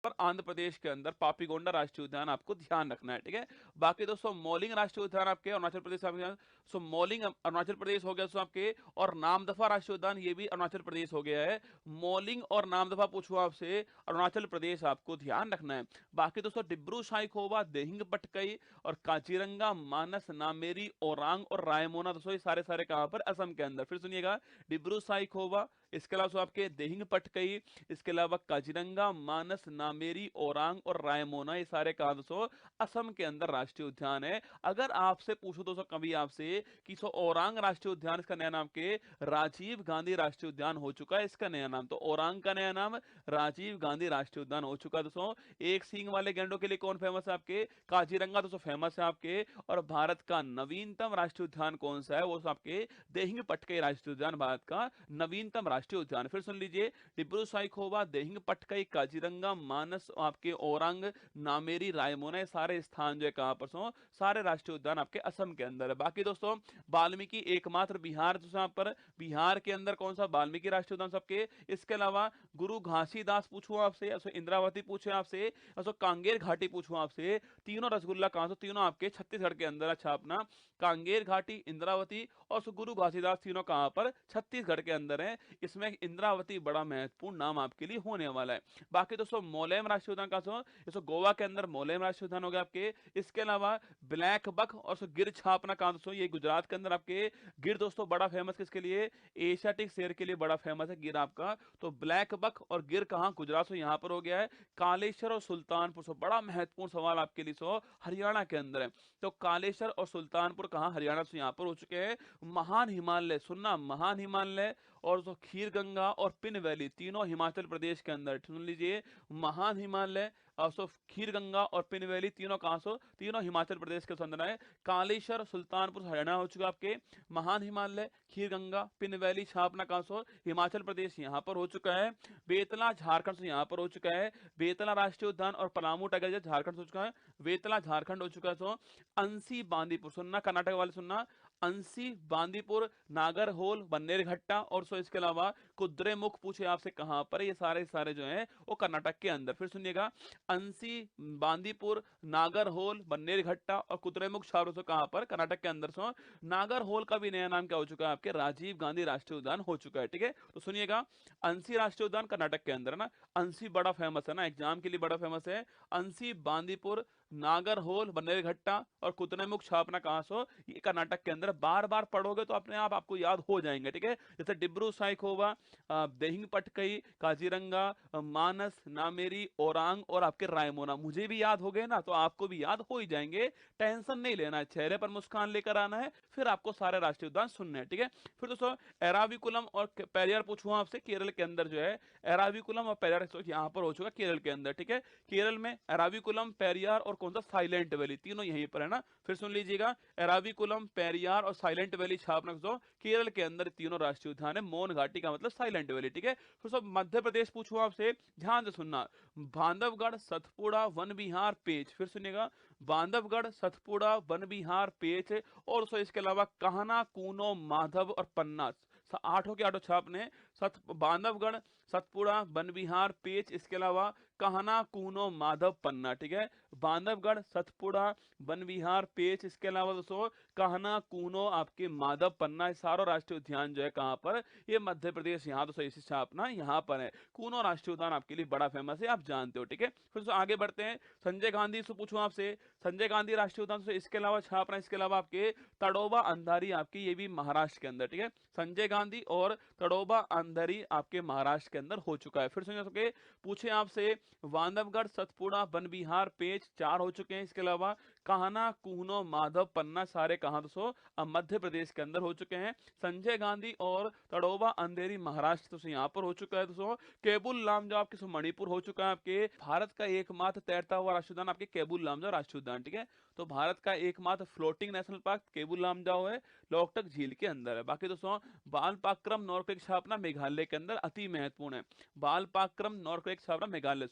पर आंध्र प्रदेश के अंदर पापीगोंडा राष्ट्रीय उद्यान आपको ध्यान रखना है, ठीक है। बाकी दोस्तों मौलिंग राष्ट्रीय उद्यान आपके अरुणाचल प्रदेश आपके, सो मौलिंग अरुणाचल प्रदेश हो गया दोस्तों आपके, और नामदफा राष्ट्रीय उद्यान ये भी अरुणाचल प्रदेश हो गया है। मौलिंग और नामदफा पूछो आपसे, अरुणाचल प्रदेश आपको ध्यान रखना है। बाकी दोस्तों डिब्रू साइखोवा, देहिंग पटकई और काजीरंगा, मानस, नामेरी, ओरांग और रायमोना दोस्तों ये सारे सारे कहां पर, असम के अंदर। फिर सुनिएगा, डिब्रू साइखोवा, इसके अलावा दोस्तों आपके देहिंग पटकई, इसके अलावा काजीरंगा, मानस, नामेरी, ओरांग और रायमोना ये सारे कहां दोस्तों, असम के अंदर राष्ट्रीय उद्यान है। अगर आपसे पूछो दोस्तों कभी आपसे कि सो ओरांग राष्ट्रीय उद्यान, इसका नया नाम के राजीव गांधी राष्ट्रीय उद्यान हो चुका है, इसका नया नाम, तो ओरांग का नया नाम राजीव गांधी राष्ट्रीय उद्यान हो चुका है दोस्तों। एक सींग वाले गैंडों के लिए कौन फेमस है आपके, काजीरंगा दोस्तों फेमस है आपके। और भारत का नवीनतम राष्ट्रीय उद्यान कौन सा है, वो आपके देहिंग पटकई राष्ट्रीय उद्यान भारत का नवीनतम राष्ट्रीय उद्यान। फिर सुन लीजिए, डिब्रू साइखोवा, देहिंग पटकई, काजीरंगा, मानस, आपके ओरांग, नामेरी, रायमोना, सारे स्थान जो है कहां पर सो, सारे राष्ट्रीय उद्यान आपके असम के अंदर है। बाकी दोस्तों वाल्मीकि एकमात्र बिहार दोस्तों यहाँ पर, बिहार के अंदर कौन सा, वाल्मीकि राष्ट्रीय उद्यान सबके। इसके अलावा गुरु घासीदास पूछूं आपसे, इंद्रावती पूछे आपसे, कांगेर घाटी पूछूं आपसे, तीनों रसगुल्ला कहां से, तीनों आपके छत्तीसगढ़ के अंदर। अच्छा अपना कांगेर घाटी, इंद्रावती और गुरु घासीदास तीनों कहां पर, छत्तीसगढ़ के अंदर है। इसमें इंद्रावती बड़ा महत्वपूर्ण नाम आपके लिए होने वाला है। बाकी दोस्तों मोलेम राष्ट्रीय उद्यान कहां से, गोवा के अंदर मोलेम राष्ट्रीय उद्यान हो गया आपके। इसके अलावा ब्लैक बक और गिर छापना कहां दोस्तों, ये गुजरात के अंदर आपके। गिर दोस्तों बड़ा फेमस किसके लिए, एशियाटिक शेर के लिए बड़ा फेमस है गिर आपका। तो ब्लैक बक और गिर कहां, गुजरात से यहां पर हो गया है। कालेश्वर और सुल्तानपुर, बड़ा महत्वपूर्ण सवाल आपके लिए हरियाणा के अंदर है। तो कालेश्वर और सुल्तानपुर कहां, हरियाणा से यहां पर हो चुके हैं। महान हिमालय सुनना, महान हिमालय और खीर गंगा और पिन वैली तीनों हिमाचल प्रदेश के अंदर, सुन लीजिए, महान हिमालय खीर गंगा और पिन वैली तीनों कहां से, तीनों हिमाचल प्रदेश के अंदर है। कालेश्वर सुल्तानपुर हरियाणा हो चुका आपके, महान हिमालय, खीर गंगा, पिन वैली, छापना कहां से, हिमाचल प्रदेश यहां पर हो चुका है। बेतला झारखंड से यहां पर हो चुका है। बेतला राष्ट्रीय उद्यान और पलामू टाइगर झारखंड हो चुका है, बेतला झारखंड हो चुका है। अंसी बांदीपुर सुनना, कर्नाटक वाले सुनना, अंसी बांदीपुर, नागरहोल, बन्नेरघट्टा और इसके अलावा कुद्रेमुख पूछे आपसे कहां पर, ये सारे सारे जो हैं वो कर्नाटक के अंदर। फिर सुनिएगा, अंसी, बांदीपुर, नागरहोल, बन्नेरघट्टा और कुद्रेमुख छावरों से कहां पर, कर्नाटक के अंदर। नागरहोल का भी नया नाम क्या हो चुका है आपके, राजीव गांधी राष्ट्रीय उद्यान हो चुका है, ठीक है। तो सुनिएगा, अंसी राष्ट्रीय उद्यान कर्नाटक के अंदर है ना, अंसी बड़ा फेमस है ना, एग्जाम के लिए बड़ा फेमस है। अंसी, बांदीपुर, नागरहोल, बन्नेरघट्टा और कुद्रेमुख छापना कहां से, ये कर्नाटक के अंदर। बार बार पढ़ोगे तो अपने आप आपको याद हो जाएंगे, ठीक है। जैसे डिब्रू साइखोवा, देहिंग पटकई, काजीरंगा, मानस, नामेरी, ओरांग और आपके रायमोना, मुझे भी याद हो गए ना, तो आपको भी याद हो ही जाएंगे। टेंशन नहीं लेना है, चेहरे पर मुस्कान लेकर आना है, फिर आपको सारे राष्ट्रीय उद्यान सुनने हैं, ठीक है। फिर दोस्तों एराविकुलम और पेरियार पूछूं आपसे, केरल के अंदर जो है एराविकुलम और पेरियार यहां पर हो चुका केरल के अंदर, ठीक है। केरल में एराविकुलम, पेरियार और कौन सा, साइलेंट वैली, तीनों यहीं पर है ना। फिर सुन लीजिएगा, एराविकुलम, पेरियार और साइलेंट वैली छापना केरल के अंदर तीनों राष्ट्रीय उद्यान है। मोन घाटी का मतलब साइलेंट वैली, ठीक है। फिर सब मध्य प्रदेश पूछूं आपसे, ध्यान से सुनना, बांधवगढ़, सतपुड़ा, वन विहार, पेच। फिर सुनिएगा, बांधवगढ़, सतपुड़ा, वन विहार, पेच और इसके अलावा कान्हा, कूनो, माधव और पन्ना, आठों के आठों छापने, बांधवगढ़, सतपुड़ा, वन विहार, पेच, इसके अलावा कान्हा, कूनो, माधव, पन्ना, ठीक है। बांधवगढ़, सतपुड़ा, वन विहार, पेच, इसके अलावा दोस्तों कान्हा, कूनो, आपके माधव, पन्ना, सारों राष्ट्रीय उद्यान जो है कहां पर, ये मध्य प्रदेश, यहाँ तो सही से छापना यहाँ पर है। कूनो राष्ट्रीय उद्यान आपके लिए बड़ा फेमस है, आप जानते हो, ठीक है। फिर आगे बढ़ते हैं, संजय गांधी से पूछूं आपसे, संजय गांधी राष्ट्रीय उद्यान से इसके अलावा छापना, इसके अलावा आपके तड़ोबा अंधारी आपकी, ये भी महाराष्ट्र के अंदर, ठीक है। संजय गांधी और तड़ोबा अंधारी आपके महाराष्ट्र के अंदर हो चुका है। फिर सुनिए सके पूछे आपसे, बांधवगढ़, सतपुड़ा, वन विहार, पेच, 4 हो चुके हैं। इसके अलावा कान्हा, कूनो, माधव, पन्ना, सारे कहां दोस्तों, मध्य प्रदेश के अंदर हो चुके हैं। संजय गांधी और तड़ोबा अंधेरी महाराष्ट्र दोस्तों यहां पर हो चुका है दोस्तों। केबुल लामजाओ आपके मणिपुर हो चुका है आपके। भारत का एकमात्र तैरता हुआ राष्ट्रीय उद्यान आपके केबुल लामजाओ राष्ट्रीय उद्यान, ठीक है। तो भारत का एकमात्र floating national park Keibul Lamjao है, लोकटक झील के अंदर है। बाकी दोस्तों बालपाक्रम नॉर्क्रेक छापना मेघालय के अंदर अति महत्वपूर्ण है। बालपाक्रम नॉर्क्रेक छापना मेघालय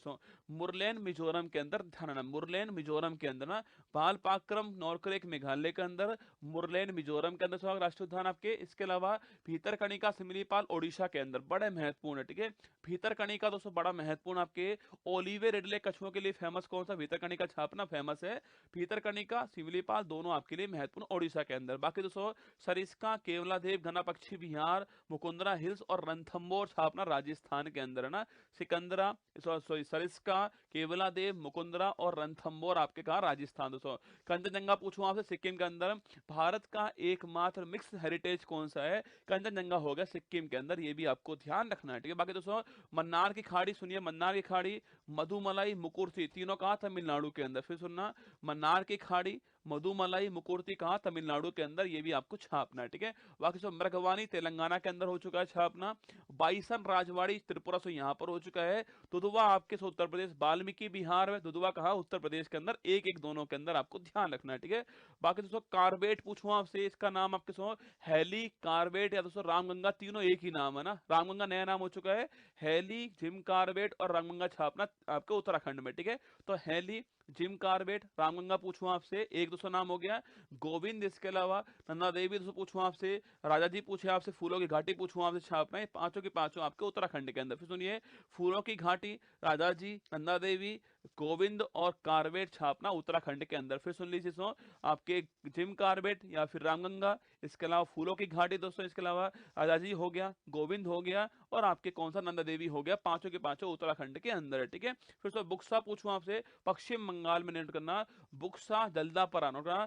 मुरलेन मिजोरम के अंदर, ध्यान रखना, मुरलेन मिजोरम के अंदर ना थालपाक्रम नॉर्करेक मेघालय के अंदर, मुरलेन मिजोरम के अंदर सुहाग राष्ट्रीय उद्यान आपके। इसके अलावा भीतरकनिका सिमिलीपाल ओडिशा के अंदर, बड़े महत्वपूर्ण है, ठीक है। भीतरकनिका दोस्तों बड़ा महत्वपूर्ण आपके, ओलिवे रेडले कछुओं के लिए फेमस कौन सा, भीतरकनिका छापना फेमस है। भीतरकनिका सिमिलीपाल दोनों आपके लिए महत्वपूर्ण ओडिशा के अंदर। बाकी दोस्तों सरिस्का केवलादेव घना पक्षी विहार मुकुंदरा हिल्स और रणथंबोर छापना राजस्थान के अंदर है ना। सिकंदरा सॉरी सरिस्का केवलादेव मुकुंदरा और रणथंबोर आपके कहा राजस्थान। दोस्तों कंचनजंगा पूछूं आपसे सिक्किम के अंदर, भारत का एकमात्र मिक्स हेरिटेज कौन सा है, कंचनजंगा हो गया सिक्किम के अंदर, ये भी आपको ध्यान रखना है, ठीक है। बाकी दोस्तों मन्नार की खाड़ी सुनिए, मन्नार की खाड़ी मधुमलाई मुकुर्ती तीनों कहा तमिलनाडु के अंदर, फिर सुनना मन्नार की खाड़ी मधुमलाई मुकुर्ती कहा तमिलनाडु के अंदर, ये भी आपको छापना है, ठीक है। बाकी सब मृगवानी तेलंगाना के अंदर हो चुका है छापना, बाइसन राजवाड़ी त्रिपुरा से यहाँ पर हो चुका है, दुधवा आपके से उत्तर प्रदेश, वाल्मीकि बिहार में, दुधवा कहा उत्तर प्रदेश के अंदर, एक एक दोनों के अंदर आपको ध्यान रखना है, ठीक है। बाकी दोस्तों कार्बेट पूछूं आपसे, इसका नाम आपके सो हैली कार्बेट या दोस्तों रामगंगा, तीनों एक ही नाम है ना, रामगंगा नया नाम हो चुका है, हैली जिम कार्बेट और रामगंगा छापना आपके उत्तराखंड में, ठीक है। तो हैली जिम कार्बेट रामगंगा पूछूं आपसे, एक दोस्तों नाम हो गया गोविंद। इसके अलावा नंदा देवी दोस्तों पूछूं आपसे, राजा जी पूछे आपसे, फूलों की घाटी पूछूं आपसे छापना है, पांचों की पांचों आपके उत्तराखंड के अंदर। फिर सुनिए फूलों की घाटी राजा जी नंदा देवी गोविंद और कार्बेट छापना उत्तराखंड के अंदर। फिर सुन लीजिए दोस्तों आपके जिम कार्बेट या फिर रामगंगा, इसके अलावा फूलों की घाटी दोस्तों, इसके अलावा राजा जी हो गया, गोविंद हो गया और आपके कौन सा नंदा देवी हो गया, पांचों के पांचों उत्तराखंड के अंदर है, ठीक है। फिर दोस्तों बुक्सा पूछूं आपसे, पश्चिम बंगाल में नोट करना, बुक्सा जल्दा पर बुक्सा